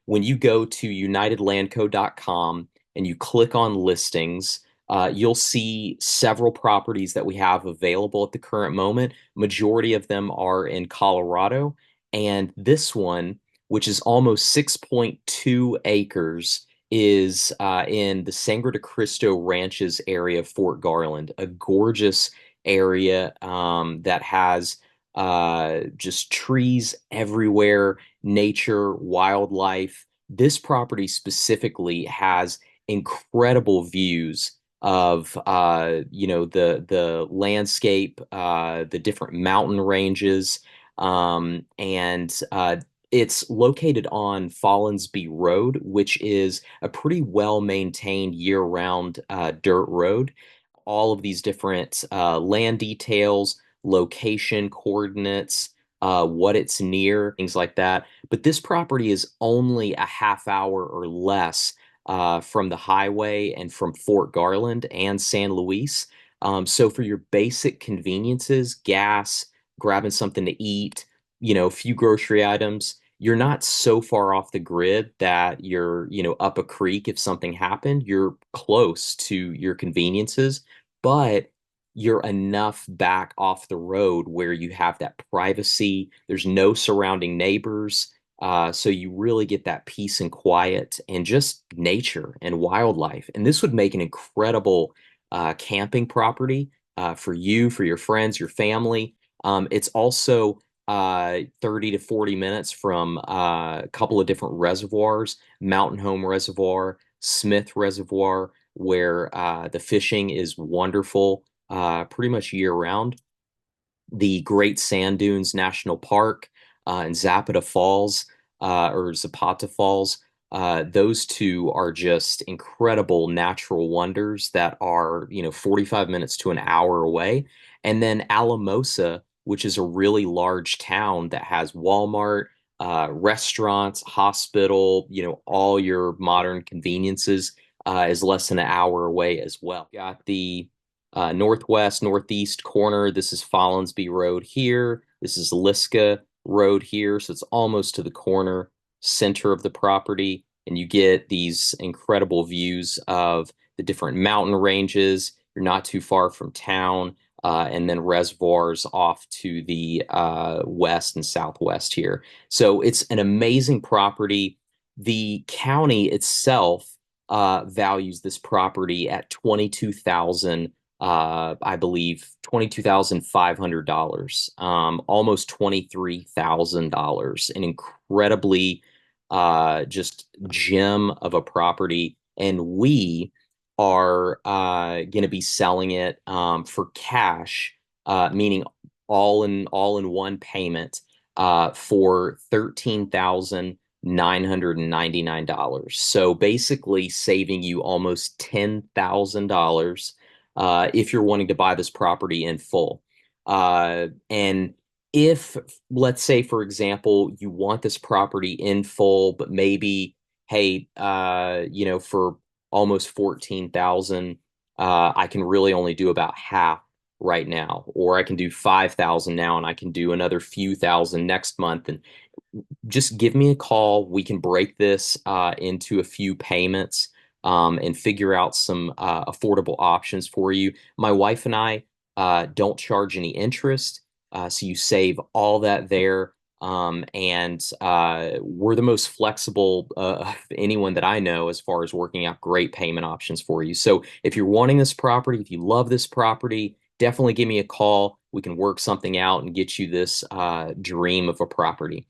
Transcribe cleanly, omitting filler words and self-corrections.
when you go to unitedlandco.com and you click on listings, you'll see several properties that we have available at the current moment. Majority of them are in Colorado, and this one, which is almost 6.2 acres, is in the Sangre de Cristo Ranches area of Fort Garland, a gorgeous area that has just trees everywhere, nature, wildlife. This property specifically has incredible views of the landscape, the different mountain ranges, and it's located on Follansbee Road, which is a pretty well maintained year-round dirt road. All of these different land details, location coordinates, what it's near, things like that. But this property is only a half hour or less from the highway and from Fort Garland and San Luis. So for your basic conveniences, gas, grabbing something to eat, a few grocery items, you're not so far off the grid that you're, up a creek if something happened. You're close to your conveniences, but you're enough back off the road where you have that privacy. There's no surrounding neighbors. So you really get that peace and quiet and just nature and wildlife. And this would make an incredible camping property for you, for your friends, your family. It's also 30 to 40 minutes from a couple of different reservoirs, Mountain Home Reservoir, Smith Reservoir, where the fishing is wonderful pretty much year round. The Great Sand Dunes National Park and Zapata Falls or Zapata Falls. Those two are just incredible natural wonders that are, 45 minutes to an hour away. And then Alamosa, which is a really large town that has Walmart, restaurants, hospital, all your modern conveniences, is less than an hour away as well. Got the northwest, northeast corner. This is Follansbee Road here. This is Liska Road here. So it's almost to the corner center of the property. And you get these incredible views of the different mountain ranges. You're not too far from town. And then reservoirs off to the west and southwest here. So it's an amazing property. The county itself values this property at 22,000, I believe $22,500, almost $23,000. An incredibly just gem of a property, and we are going to be selling it for cash, meaning all in one payment, for $13,999. So basically saving you almost $10,000 if you're wanting to buy this property in full. And if, let's say, for example, you want this property in full, but maybe, hey, for almost 14,000, I can really only do about half right now, or I can do 5,000 now and I can do another few thousand next month. And just give me a call. We can break this into a few payments and figure out some affordable options for you. My wife and I don't charge any interest, so you save all that there. And we're the most flexible of anyone that I know as far as working out great payment options for you. So if you're wanting this property, if you love this property, definitely give me a call. We can work something out and get you this dream of a property.